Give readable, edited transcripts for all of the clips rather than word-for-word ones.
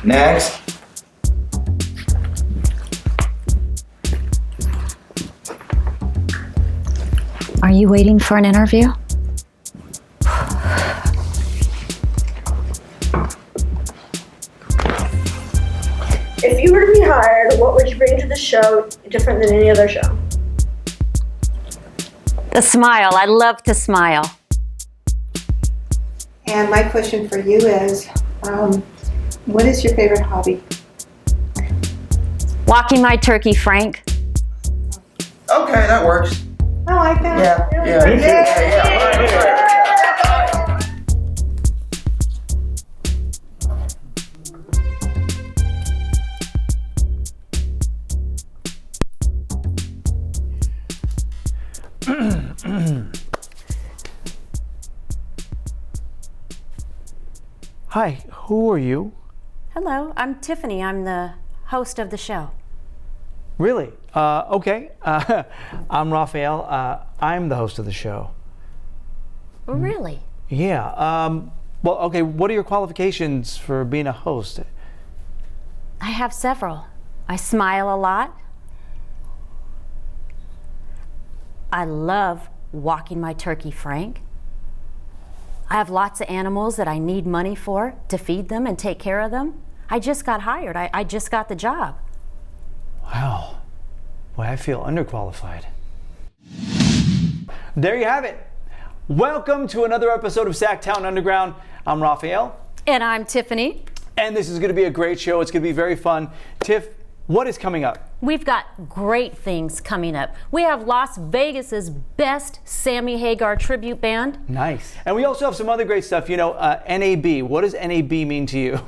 Next. Are you waiting for an interview? If you were to be hired, what would you bring to the show different than any other show? The smile. I love to smile. And my question for you is, what is your favorite hobby? Walking my turkey, Frank. Okay, that works. I like that. Yeah. Hi, who are you? Hello, I'm Tiffany. I'm the host of the show. Really? Okay. I'm Raphael. I'm the host of the show. Really? Yeah. Well, okay, what are your qualifications for being a host? I have several. I smile a lot. I love walking my turkey, Frank. I have lots of animals that I need money for to feed them and take care of them. I just got hired. I just got the job. Wow. Boy, I feel underqualified. There you have it. Welcome to another episode of SacTown Underground. I'm Raphael. And I'm Tiffany. And this is going to be a great show. It's going to be very fun. Tiff, what is coming up? We've got great things coming up. We have Las Vegas's best Sammy Hagar tribute band. Nice. And we also have some other great stuff. You know, NAB. What does NAB mean to you?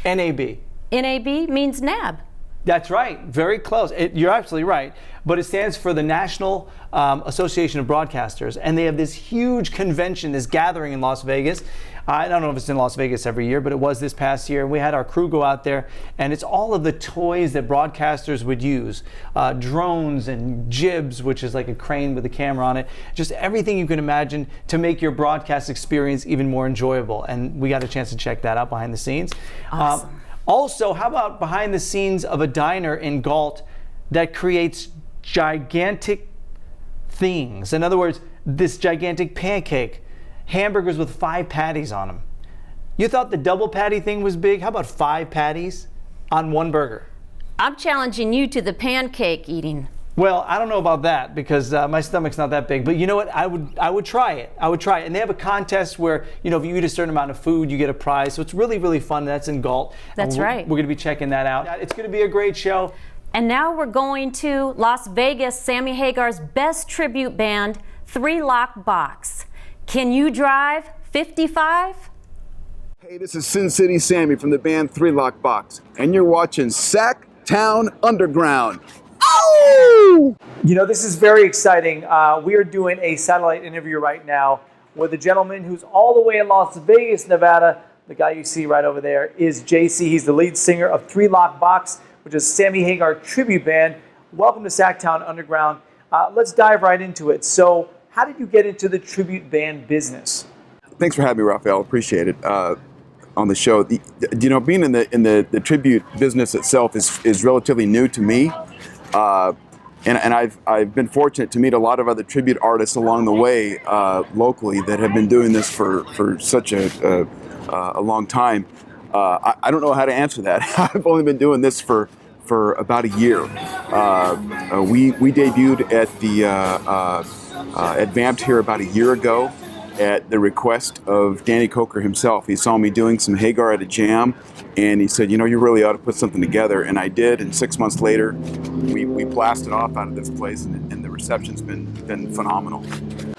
NAB. NAB means NAB. That's right. Very close. You're absolutely right. But it stands for the National Association of Broadcasters. And they have this huge convention, this gathering in Las Vegas. I don't know if it's in Las Vegas every year, but it was this past year. We had our crew go out there, and it's all of the toys that broadcasters would use. Drones and jibs, which is like a crane with a camera on it. Just everything you can imagine to make your broadcast experience even more enjoyable. And we got a chance to check that out behind the scenes. Awesome. Also, how about behind the scenes of a diner in Galt that creates gigantic things? In other words, this gigantic pancake, hamburgers with 5 patties on them. You thought the double patty thing was big? How about 5 patties on one burger? I'm challenging you to the pancake eating. Well, I don't know about that because my stomach's not that big. But you know what? I would try it. I would try it. And they have a contest where, you know, if you eat a certain amount of food, you get a prize. So it's really, really fun. That's in Galt. That's right. We're going to be checking that out. It's going to be a great show. And now we're going to Las Vegas, Sammy Hagar's best tribute band, 3-Lock Box. Can you drive 55? Hey, this is Sin City Sammy from the band 3-Lock Box, and you're watching SacTown Underground. Oh! You know, this is very exciting. We are doing a satellite interview right now with a gentleman who's all the way in Las Vegas, Nevada. The guy you see right over there is JC. He's the lead singer of 3-Lock Box, which is Sammy Hagar tribute band. Welcome to SacTown Underground. Let's dive right into it. So, how did you get into the tribute band business? Thanks for having me, Raphael. Appreciate it. On the show, you know, being in the tribute business itself is relatively new to me. And I've been fortunate to meet a lot of other tribute artists along the way locally that have been doing this for such a long time. I don't know how to answer that. I've only been doing this for about a year. We debuted at the at Vamped here about a year ago at the request of Danny Coker himself. He saw me doing some Hagar at a jam, and he said, you know, you really ought to put something together. And I did, and 6 months later, we blasted off out of this place, and the reception's been phenomenal.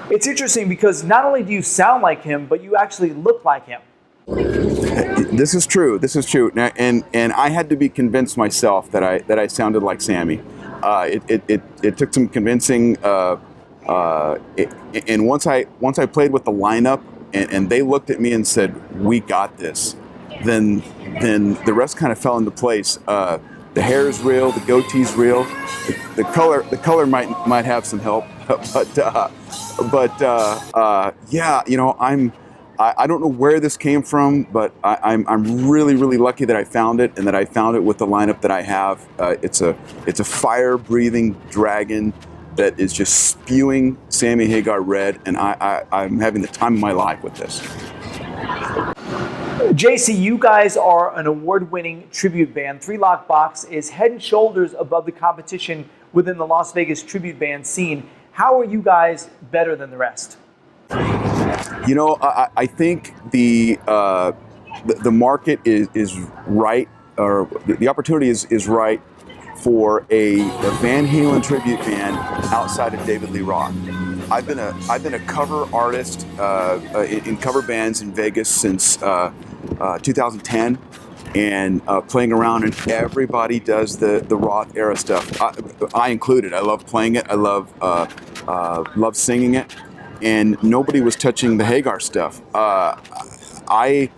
It's interesting because not only do you sound like him, but you actually look like him. This is true. Now, and I had to be convinced myself that I sounded like Sammy. It took some convincing. And once I played with the lineup and they looked at me and said, "We got this," then the rest kind of fell into place. The hair is real, the goatee's real, the color might have some help, but yeah, you know, I don't know where this came from, but I'm really, really lucky that I found it, and that I found it with the lineup that I have. It's a fire-breathing dragon that is just spewing Sammy Hagar red, and I'm having the time of my life with this. JC, you guys are an award-winning tribute band. Three Lock Box is head and shoulders above the competition within the Las Vegas tribute band scene. How are you guys better than the rest? You know, I think the market is right, or the opportunity is right for a Van Halen tribute band outside of David Lee Roth. I've been a cover artist in cover bands in Vegas since 2010, and playing around, and everybody does the Roth era stuff. I included. I love playing it. I love singing it, and nobody was touching the Hagar stuff. I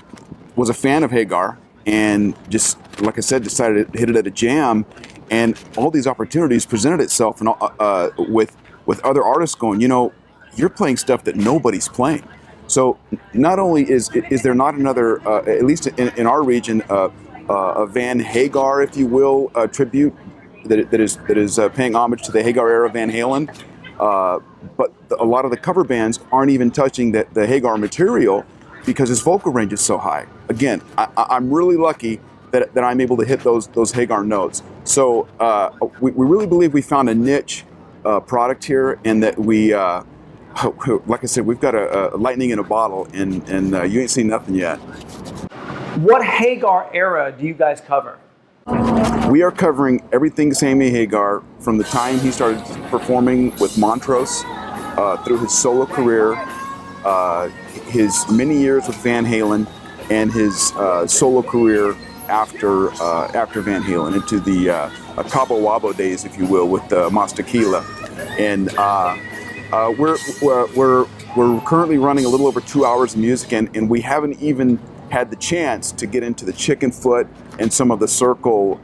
was a fan of Hagar, and just like I said, decided to hit it at a jam, and all these opportunities presented itself, and with other artists going, you know, you're playing stuff that nobody's playing. So not only is there not another, at least in our region, a Van Hagar, if you will, tribute that is paying homage to the Hagar era Van Halen, but a lot of the cover bands aren't even touching the Hagar material because his vocal range is so high. Again, I'm really lucky that I'm able to hit those Hagar notes. So we really believe we found a niche product here, and that we, like I said, we've got a lightning in a bottle, and you ain't seen nothing yet. What Hagar era do you guys cover? We are covering everything Sammy Hagar from the time he started performing with Montrose through his solo career, his many years with Van Halen, and his solo career after Van Halen, into the Cabo Wabo days, if you will, with Mas Tequila. And we're currently running a little over 2 hours of music, and we haven't even had the chance to get into the Chicken Foot and some of the Circle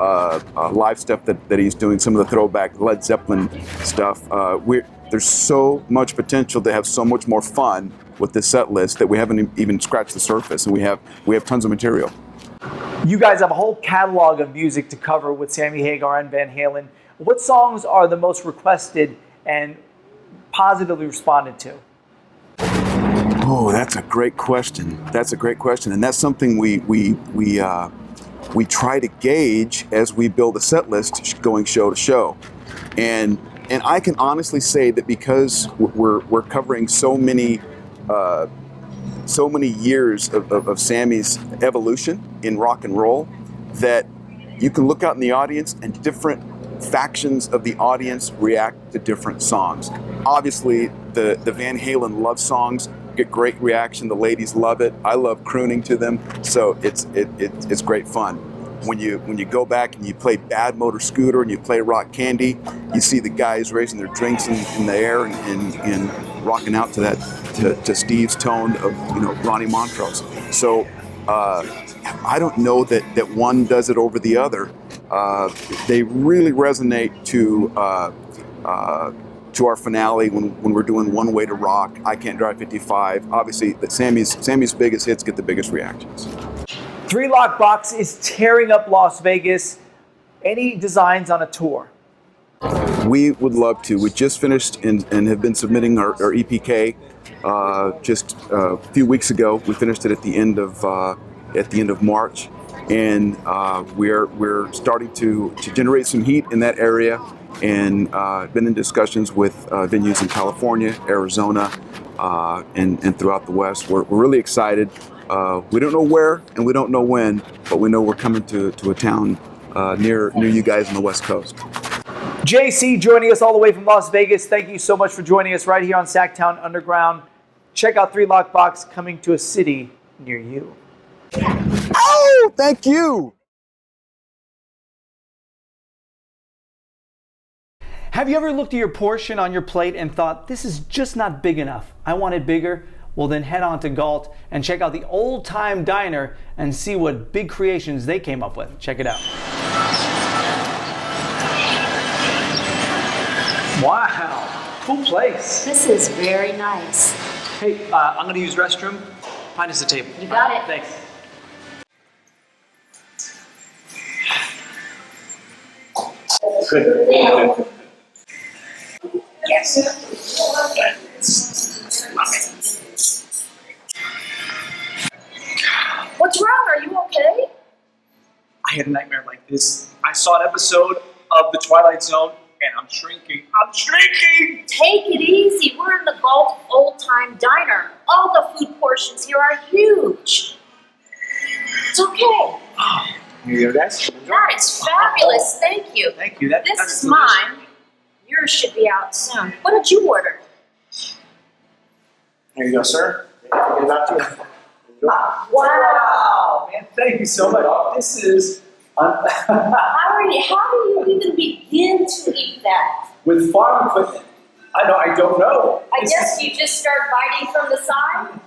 live stuff that he's doing, some of the throwback Led Zeppelin stuff. There's so much potential to have so much more fun with this set list that we haven't even scratched the surface, and we have tons of material. You guys have a whole catalog of music to cover with Sammy Hagar and Van Halen. What songs are the most requested and positively responded to? Oh, that's a great question. And that's something we try to gauge as we build a set list going show to show. And I can honestly say that because we're covering so many years of Sammy's evolution in rock and roll, that you can look out in the audience and different factions of the audience react to different songs. Obviously, the Van Halen love songs get great reaction. The ladies love it. I love crooning to them, so it's great fun. When you go back and you play Bad Motor Scooter and you play Rock Candy, you see the guys raising their drinks in the air and rocking out to that to Steve's tone of, you know, Ronnie Montrose. So I don't know that one does it over the other. They really resonate to our finale when we're doing One Way to Rock, I Can't Drive 55. Obviously, but Sammy's biggest hits get the biggest reactions. Three Lock Box is tearing up Las Vegas. Any designs on a tour? We would love to. We just finished and have been submitting our EPK just a few weeks ago. We finished it at the end of March, and we're starting to generate some heat in that area, and been in discussions with venues in California, Arizona, and throughout the West. We're really excited. We don't know where and we don't know when, but we know we're coming to a town near you guys on the West Coast. JC joining us all the way from Las Vegas. Thank you so much for joining us right here on SacTown Underground. Check out Three Lock Box coming to a city near you. Oh, thank you. Have you ever looked at your portion on your plate and thought, this is just not big enough? I want it bigger? Well, then head on to Galt and check out the Old Time Diner and see what big creations they came up with. Check it out. Wow, cool place. This is very nice. Hey, I'm gonna use restroom. find us a table. You got it. Thanks. What's wrong? Are you okay? I had a nightmare like this. I saw an episode of The Twilight Zone, and I'm shrinking. I'm shrinking! Take it easy. We're in the Galt Old Time Diner. All the food portions here are huge. It's okay. You hear that? That is fabulous. Thank you. Thank you. This That's is delicious. mine. Yours should be out soon. What did you order? Here you go, sir. Get it out to you. Wow. Man, thank you so much. This is How do you even begin to eat that? with farm equipment. I don't know. I guess you just start biting from the side?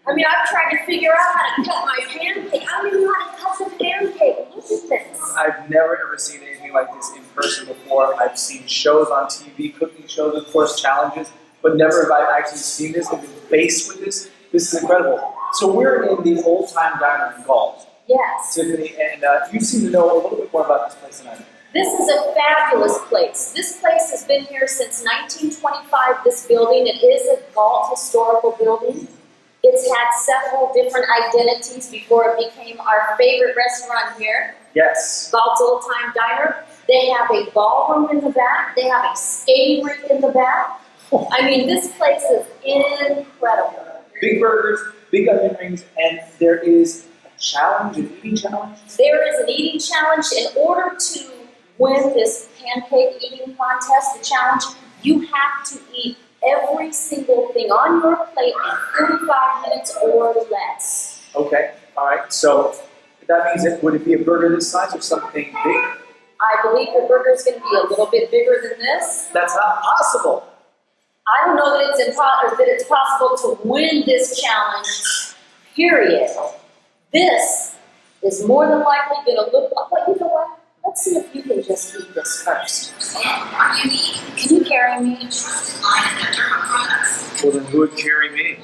I mean, I've tried to figure out how to cut my pancake. I don't even know how to cut the pancake. Look at this. I've never ever seen anything like this in person before. I've seen shows on TV, cooking shows, of course, challenges, but never have I actually seen this and been faced with this. This is incredible. So we're in the Old Time Diner in Galt, Yes. Tiffany, and you seem to know a little bit more about this place than I do. This is a fabulous place. This place has been here since 1925, this building. It is a Galt historical building. It's had several different identities before it became our favorite restaurant here, Yes. Galt's Old Time Diner. They have a ballroom in the back. They have a skating rink in the back. I mean, this place is incredible. Big burgers, big onion rings, and there is a challenge, an eating challenge. There is an eating challenge. In order to win this pancake eating contest, the challenge, you have to eat every single thing on your plate in 45 minutes or less. Okay, all right. So that means that would it be a burger this size or something big? I believe the burger is going to be a little bit bigger than this. That's not possible. I don't know that it's possible to win this challenge, period. This is more than likely going to look like, well, you know what? Let's see if you can just eat this first. Can you carry me? Well, then who would carry me?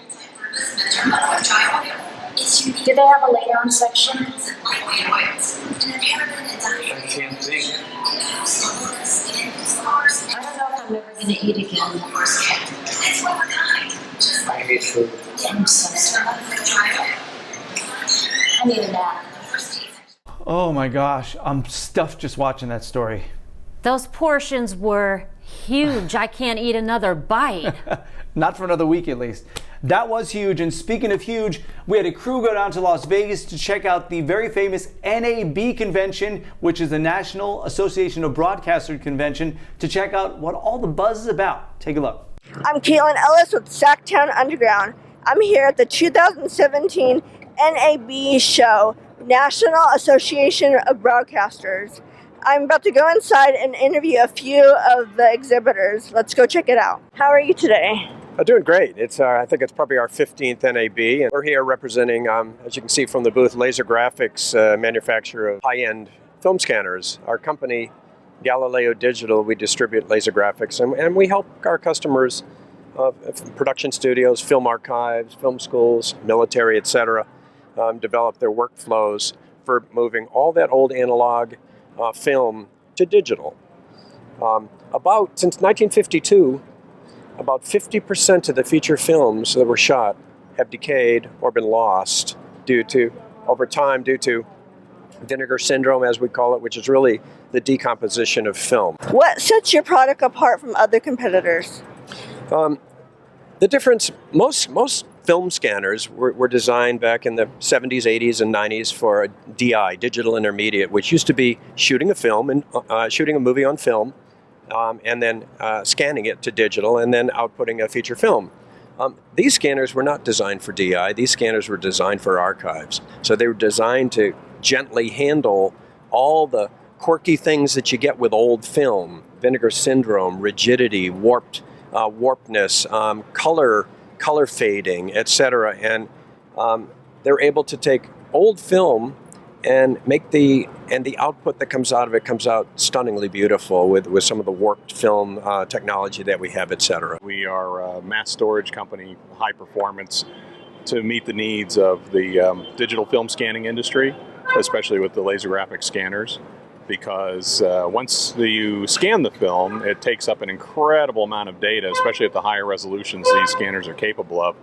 Do they have a lay-down section? I can't think. I don't know if I'm ever going to eat again. I hate food. I'm so sorry. I need a nap. Oh my gosh, I'm stuffed just watching that story. Those portions were huge. I can't eat another bite. Not for another week at least. That was huge, and speaking of huge, we had a crew go down to Las Vegas to check out the very famous NAB convention, which is the National Association of Broadcasters convention, to check out what all the buzz is about. Take a look. I'm Caitlin Ellis with SacTown Underground. I'm here at the 2017 NAB Show, National Association of Broadcasters. I'm about to go inside and interview a few of the exhibitors. Let's go check it out. How are you today? Doing great. I think it's probably our 15th NAB, and we're here representing, as you can see from the booth, Laser Graphics, manufacturer of high-end film scanners. Our company, Galileo Digital, we distribute laser graphics, and we help our customers, production studios, film archives, film schools, military, etc., develop their workflows for moving all that old analog film to digital. Since 1952, about 50% of the feature films that were shot have decayed or been lost over time due to vinegar syndrome, as we call it, which is really the decomposition of film. What sets your product apart from other competitors? The difference, most film scanners were designed back in the 70s, 80s, and 90s for a DI, digital intermediate, which used to be shooting a film and shooting a movie on film, and then scanning it to digital and then outputting a feature film. These scanners were not designed for DI. These scanners were designed for archives. So they were designed to gently handle all the quirky things that you get with old film: vinegar syndrome, rigidity, warpness, color fading, etc. And they're able to take old film and make the output that comes out of it comes out stunningly beautiful with some of the warped film technology that we have, etc. We are a mass storage company, high performance. to meet the needs of the digital film scanning industry, especially with the laser graphic scanners, because once you scan the film, it takes up an incredible amount of data, especially at the higher resolutions these scanners are capable of.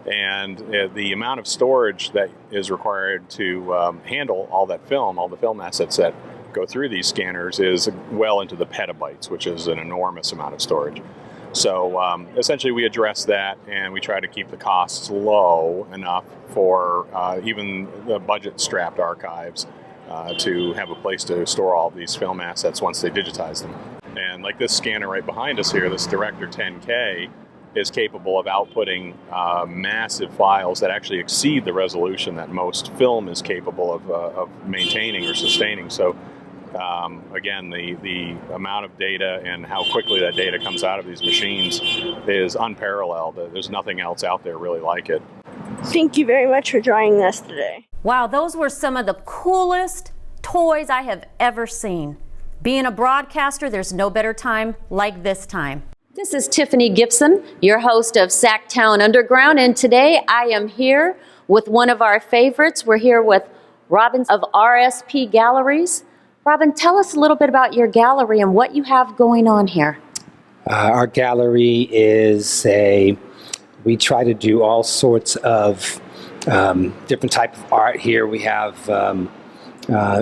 And the amount of storage that is required to handle all that film, all the film assets that go through these scanners, is well into the petabytes, which is an enormous amount of storage. So essentially we address that, and we try to keep the costs low enough for even the budget-strapped archives to have a place to store all these film assets once they digitize them. And like this scanner right behind us here, this Director 10K, is capable of outputting massive files that actually exceed the resolution that most film is capable of maintaining or sustaining. So again, the amount of data and how quickly that data comes out of these machines is unparalleled. There's nothing else out there really like it. Thank you very much for joining us today. Wow, those were some of the coolest toys I have ever seen. Being a broadcaster, there's no better time like this time. This is Tiffany Gibson, your host of SacTown Underground, and today I am here with one of our favorites. We're here with Robin of RSP Galleries. Robin, tell us a little bit about your gallery and what you have going on here. Our gallery is we try to do all sorts of different type of art here. We have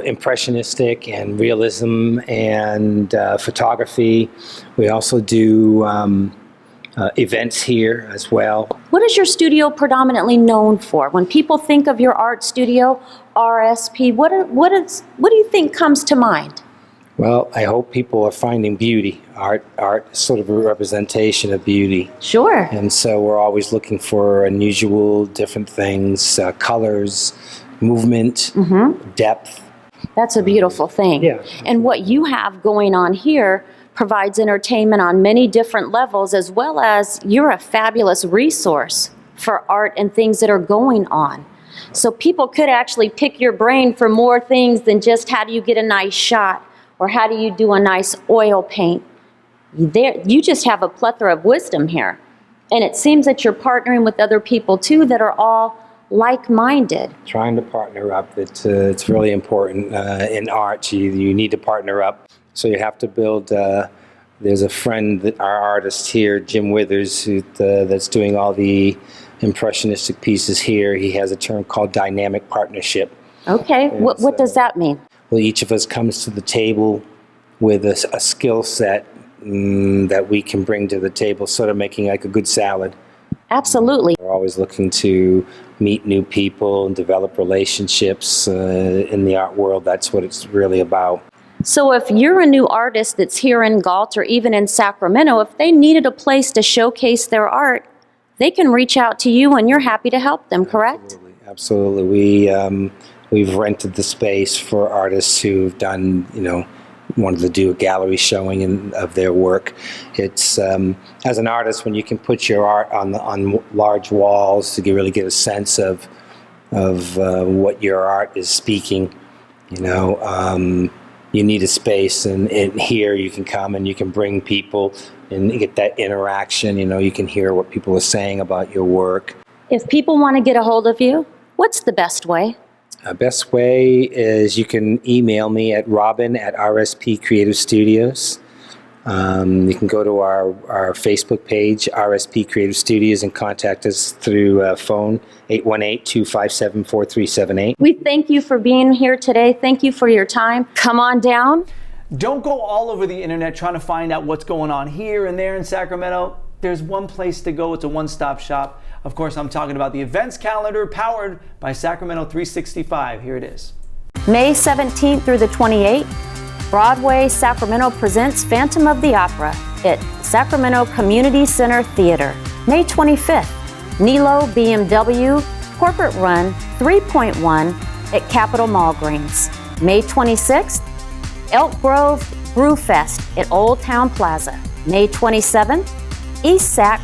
impressionistic and realism and photography. We also do events here as well. What is your studio predominantly known for? When people think of your art studio, RSP, what do you think comes to mind? Well, I hope people are finding beauty. Art is sort of a representation of beauty. Sure. And so we're always looking for unusual, different things, colors, movement, depth. That's a beautiful thing. Yeah. And what you have going on here provides entertainment on many different levels, as well as you're a fabulous resource for art and things that are going on. So people could actually pick your brain for more things than just how do you get a nice shot or how do you do a nice oil paint. You just have a plethora of wisdom here. And it seems that you're partnering with other people too that are all like-minded. Trying to partner up, it's really important in art. You need to partner up. So you have to build, there's a friend, our artist here, Jim Withers, that's doing all the impressionistic pieces here. He has a term called dynamic partnership. Okay, what does that mean? Well, each of us comes to the table with a skill set that we can bring to the table, sort of making like a good salad. Absolutely. We're always looking to meet new people and develop relationships in the art world. That's what it's really about. So if you're a new artist that's here in Galt or even in Sacramento, if they needed a place to showcase their art, they can reach out to you and you're happy to help them, correct? Absolutely. We've rented the space for artists who've done, wanted to do a gallery showing of their work. It's as an artist, when you can put your art on large walls to really get a sense of what your art is speaking. You need a space, and here you can come and you can bring people and get that interaction. You can hear what people are saying about your work. If people want to get a hold of you, what's the best way? Best way is you can email me at robin@RSP Creative Studios. You can go to our Facebook page, RSP Creative Studios, and contact us through phone, 818-257-4378. We thank you for being here today. Thank you for your time. Come on down. Don't go all over the internet trying to find out what's going on here and there in Sacramento. There's one place to go. It's a one-stop shop. Of course, I'm talking about the events calendar powered by Sacramento 365. Here it is. May 17th through the 28th, Broadway Sacramento presents Phantom of the Opera at Sacramento Community Center Theater. May 25th, Nilo BMW Corporate Run 3.1 at Capitol Mall Greens. May 26th, Elk Grove Brew Fest at Old Town Plaza. May 27th, East Sac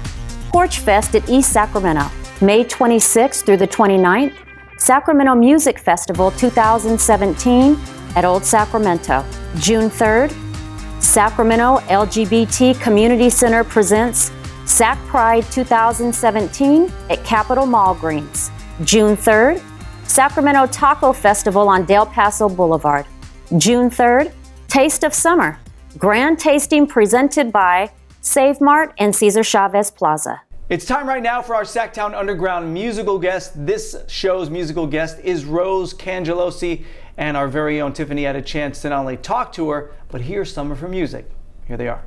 Porch Fest at East Sacramento. May 26th through the 29th, Sacramento Music Festival 2017 at Old Sacramento. June 3rd, Sacramento LGBT Community Center presents Sac Pride 2017 at Capitol Mall Greens. June 3rd, Sacramento Taco Festival on Del Paso Boulevard. June 3rd, Taste of Summer, grand tasting presented by Save Mart and Cesar Chavez Plaza. It's time right now for our SacTown Underground musical guest. This show's musical guest is Rose Cangelosi, and our very own Tiffany had a chance to not only talk to her, but hear some of her music. Here they are.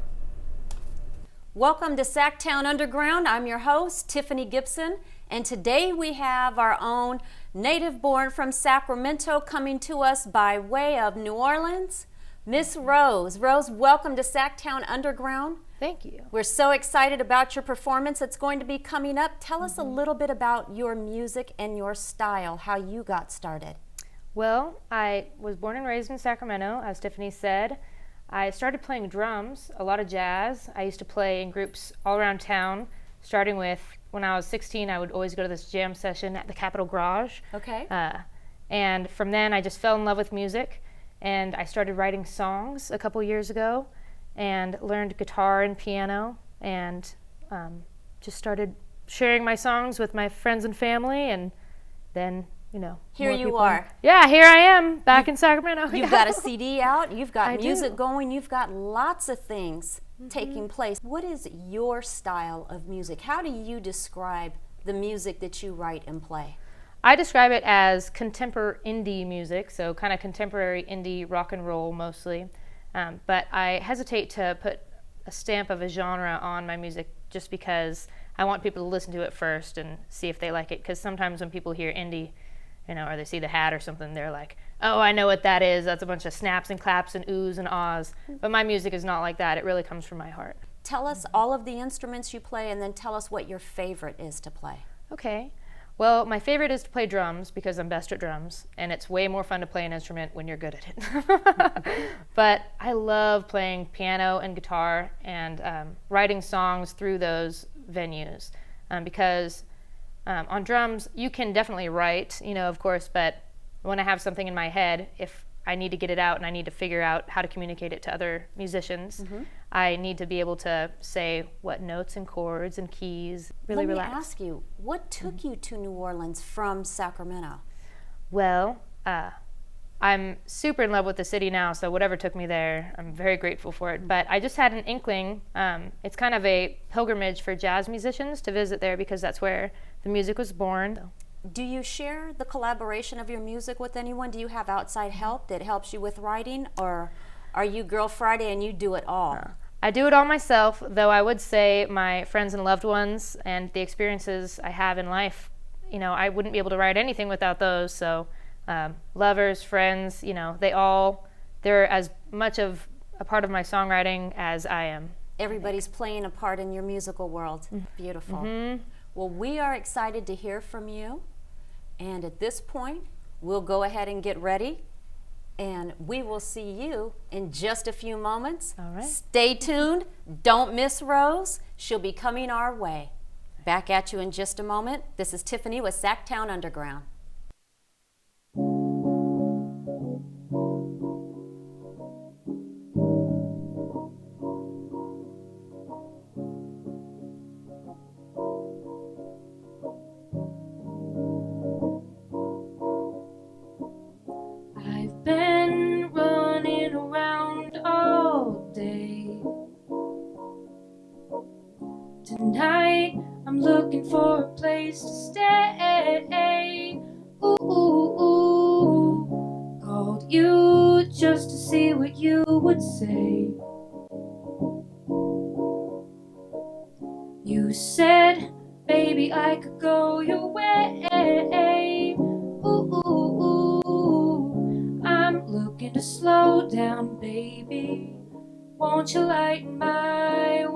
Welcome to SacTown Underground. I'm your host, Tiffany Gibson, and today we have our own native born from Sacramento coming to us by way of New Orleans, Miss Rose. Rose, welcome to SacTown Underground. Thank you. We're so excited about your performance that's going to be coming up. Tell us a little bit about your music and your style, how you got started. Well, I was born and raised in Sacramento, as Tiffany said. I started playing drums, a lot of jazz. I used to play in groups all around town, starting with when I was 16, I would always go to this jam session at the Capitol Garage. Okay. And from then I just fell in love with music, and I started writing songs a couple years ago and learned guitar and piano, and just started sharing my songs with my friends and family, and then, you know, here you people. are. Yeah, here I am, back in Sacramento. You've got a CD out, you've got I music do. going, you've got lots of things taking place. What is your style of music? How do you describe the music that you write and play? I describe it as contemporary indie music, so kind of contemporary indie rock and roll mostly. But I hesitate to put a stamp of a genre on my music just because I want people to listen to it first and see if they like it. Because sometimes when people hear indie, you know, or they see the hat or something, they're like, oh, I know what that is. That's a bunch of snaps and claps and oohs and ahs. But my music is not like that. It really comes from my heart. Tell us all of the instruments you play, and then tell us what your favorite is to play. Okay. Well, my favorite is to play drums because I'm best at drums, and it's way more fun to play an instrument when you're good at it. But I love playing piano and guitar and writing songs through those venues because on drums you can definitely write, you know, of course, but when I have something in my head, if I need to get it out and I need to figure out how to communicate it to other musicians, I need to be able to say what notes and chords and keys, really relax. Let me ask you, what took you to New Orleans from Sacramento? Well, I'm super in love with the city now, so whatever took me there, I'm very grateful for it. But I just had an inkling. It's kind of a pilgrimage for jazz musicians to visit there because that's where the music was born. Do you share the collaboration of your music with anyone? Do you have outside help that helps you with writing, or are you Girl Friday and you do it all? I do it all myself, though I would say my friends and loved ones and the experiences I have in life, you know, I wouldn't be able to write anything without those. So lovers, friends, you know, they're as much of a part of my songwriting as I am. Everybody's playing a part in your musical world. Beautiful. Well, we are excited to hear from you. And at this point, we'll go ahead and get ready. And we will see you in just a few moments. All right. Stay tuned. Don't miss Rose. She'll be coming our way. Back at you in just a moment. This is Tiffany with SacTown Underground. I've been running around all day. Tonight I'm looking for a place to stay. Ooh, ooh, ooh. Called you just to see what you would say. You said, baby, I could go your way. Ooh, ooh, ooh. I'm looking to slow down, baby. Won't you lighten my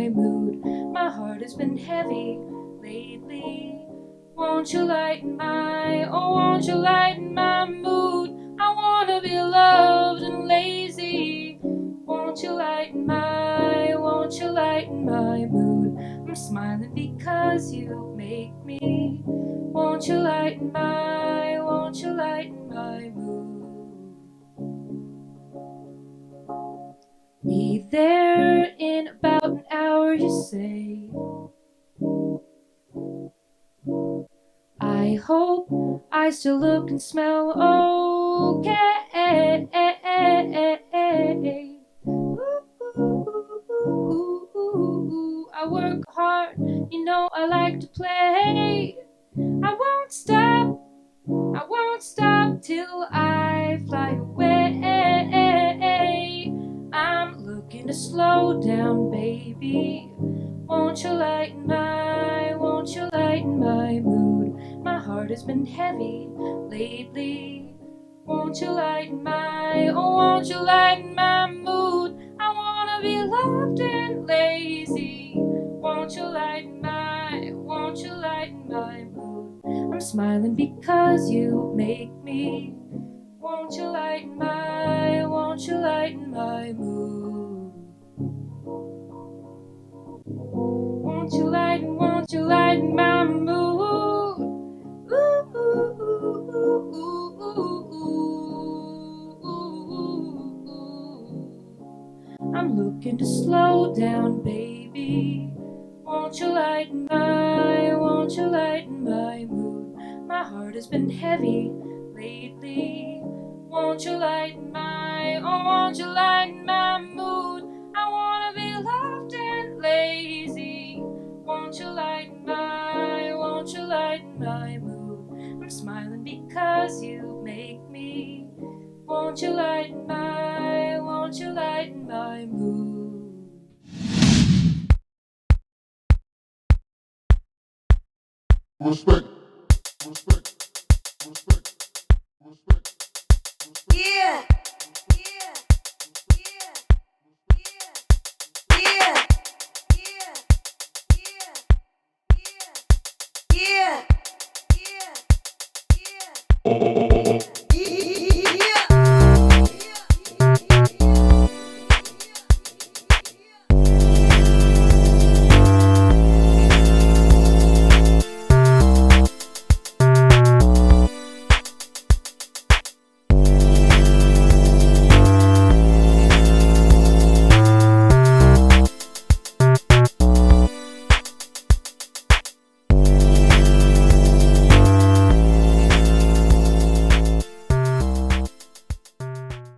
mood? My heart has been heavy lately. Won't you lighten my mood? I wanna be loved and lazy. Won't you lighten my mood? I'm smiling because you make me. Won't you lighten my mood? Be there in about an hour, you say. I still look and smell okay. Ooh, I work hard, you know I like to play. I won't stop till I fly away. I'm looking to slow down, baby. Won't you lighten my mood? My heart has been heavy lately. Won't you lighten my mood? I wanna be loved and lazy. Won't you lighten my mood? I'm smiling because you make me. Won't you lighten my mood? Won't you lighten my mood? Ooh, ooh, ooh, ooh, ooh, ooh. I'm looking to slow down, baby. Won't you lighten my mood? My heart has been heavy lately. Won't you lighten my mood? I wanna be loved and lazy. Won't you lighten my mood? I'm smiling because you make me. Won't you lighten my mood? Respect, respect, respect.